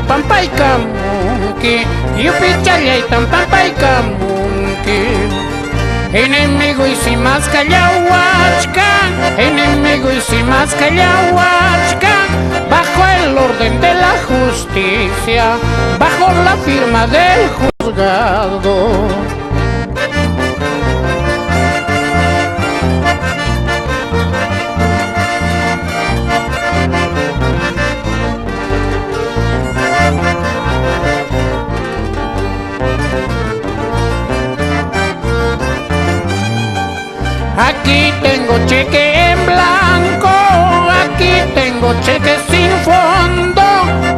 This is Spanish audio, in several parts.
pampaicamunki, yupichallaytan pampaicamunki. Enemigo y si más callahuachca, enemigo y si más callahuachca, bajo el orden de la justicia, bajo la firma del juzgado. Aquí tengo cheque en blanco, aquí tengo cheque sin fondo,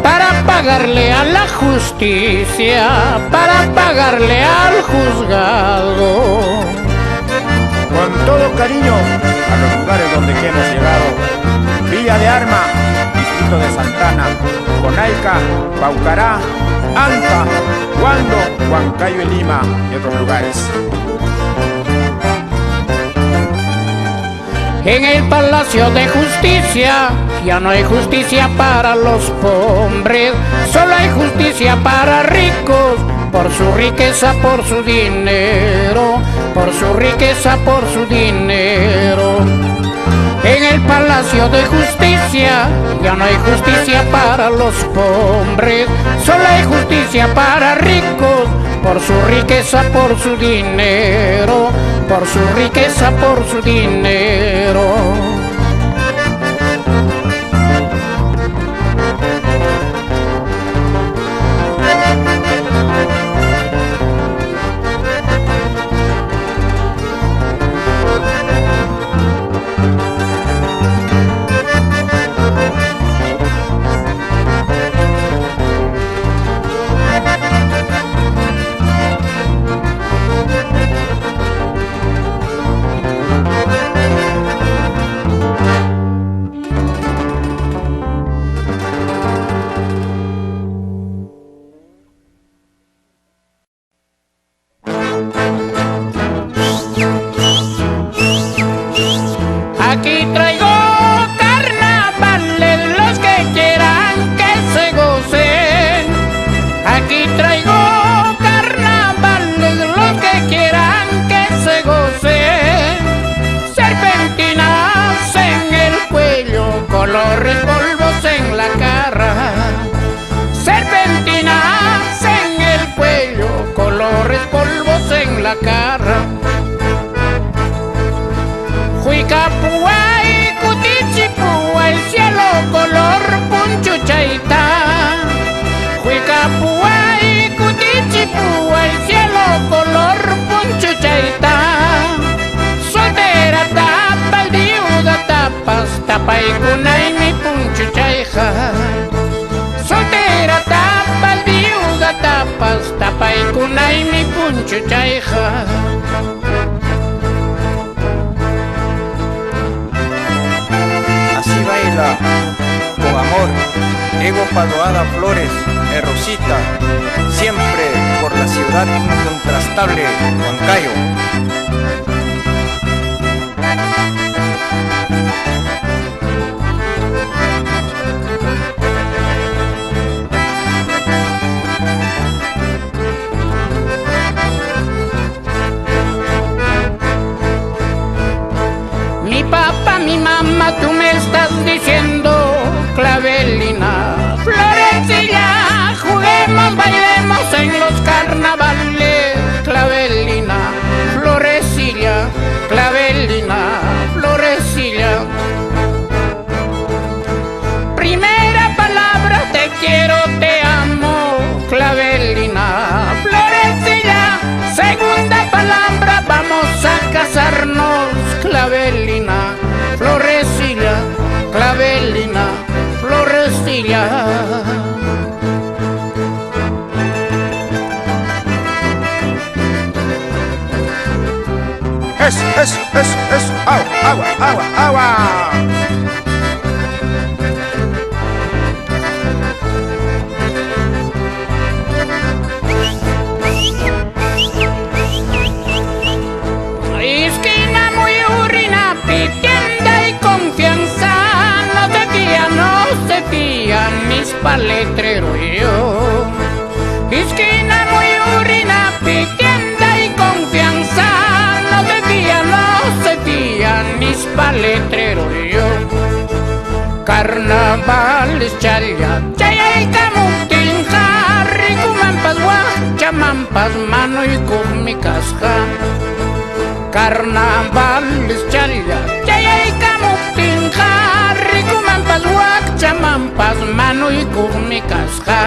para pagarle a la justicia, para pagarle al juzgado. Con todo cariño a los lugares donde hemos llegado: Villa de Arma, Distrito de Santana, Conaica, Paucará, Anta, Huando, Huancayo y Lima y otros lugares. En el Palacio de Justicia ya no hay justicia para los pobres, solo hay justicia para ricos, por su riqueza, por su dinero, por su riqueza, por su dinero. En el Palacio de Justicia ya no hay justicia para los pobres, solo hay justicia para ricos, por su riqueza, por su dinero, por su riqueza, por su dinero. Aquí traigo carnavales, los que quieran que se gocen. Aquí traigo carnavales, los que quieran que se gocen. Serpentinas en el cuello, colores polvos en la cara. Serpentinas en el cuello, colores polvos en la cara. Huicapúa y Cutichipúa, el cielo color punchuchaita. Huicapúa y Cutichipúa, el cielo color punchuchaita. Soltera tapas, viuda tapas, tapa y cuna y mi punchuchaija. Soltera tapas, viuda tapas, tapa y cuna y mi punchuchaija. Baila con amor, Ego Padoada Flores, Rosita, siempre por la ciudad incontrastable Huancayo. Mi papá, mi mamá, tú me estás diciendo, Clavelina, Florecilla, juguemos, bailemos en los carnavales. Clavelina, Florecilla, Clavelina, Florecilla. Primera palabra, te quiero, te amo, Clavelina, Florecilla. Segunda palabra, vamos a casarnos, Clavelina, Florecilla, Clavelina, Florecilla. Eso, agua, agua, agua. Esquina muy urina, tienda y confianza, no se fían mis paletreros. carnavales challa, chayaykamuptinqa rikumanpas wakchamanpas manuykuqmi-kasqa. Carnavales challa, chayaykamuptinqa rikumanpas wakchamanpas manuykuqmi-kasqa.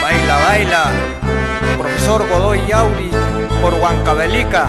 Baila, baila, profesor Godoy Yauri, por Huancavelica.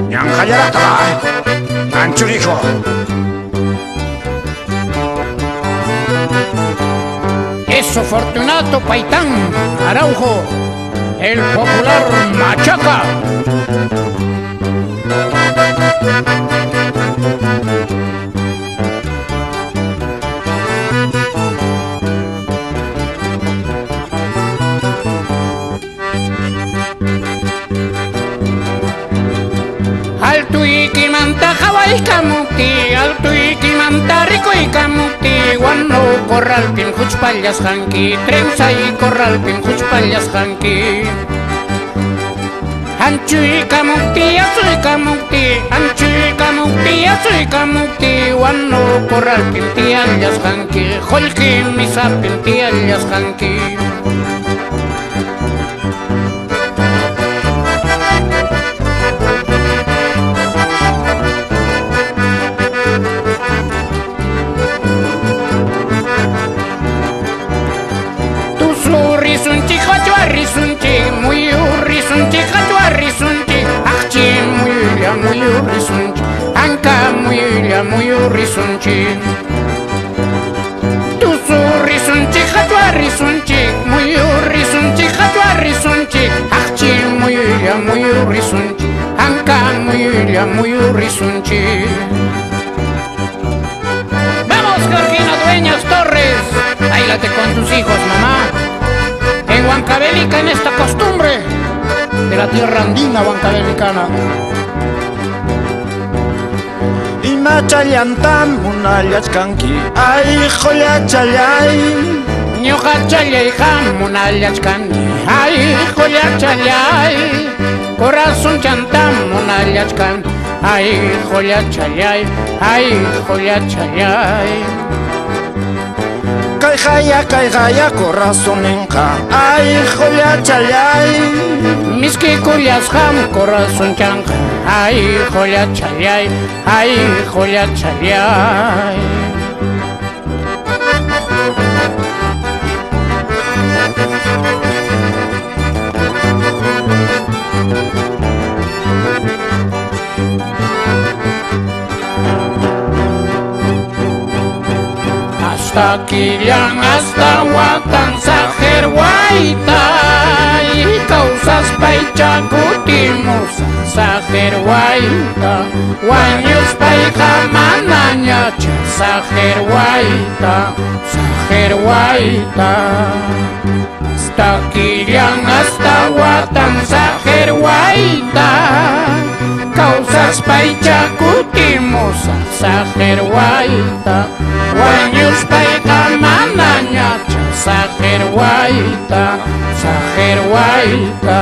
Ñanqallaraqta anchurijo. Eso Fortunato Paitán Araujo, el popular machaca. Altuykimanta hawaykamuti, altuykimanta rikuykamuti, wanu corralpin huchpallasqanki, trensay corralpin huchpallasqanki. Anchuykamuti, asuykamuti, anchuykamuti, asuykamuti, wanu corralpin tiyallasqanki, qullqi misapin tiyallasqanki. Risunchi, risunchi, muy risunchi, risunchi, achi muy risunchi, anca muy risunchi. Tu su risunchi, risunchi, muy risunchi, risunchi, achi muy risunchi, anca muy risunchi. Vamos, Georgina Dueñas Torres, bailate con tus hijos, mamá. En Huancavelica, en esta costumbre de la tierra andina huancavelicana. Imachallantam munallachkanki, ay jollachallay. Ñuqa challay munallachkani, ay jollachallay. Corazón chantam munallachkan, ay jollachallay, ay jollachallay. Kay corazonenqa, ay jollachallay. Miski kullasqam corazón chanqa, ay jollachallay, ay jollachallay. Hasta killan, hasta watan sajer guaita, y causas paichacutimos sajer guaita, guaños paija manañacha sajer guaita, sajer guaita. Hasta killan, hasta watan sajer guaita, causas paichacutimos sajer guaita, guaños paija manañacha sajer guaita, sajer guaita.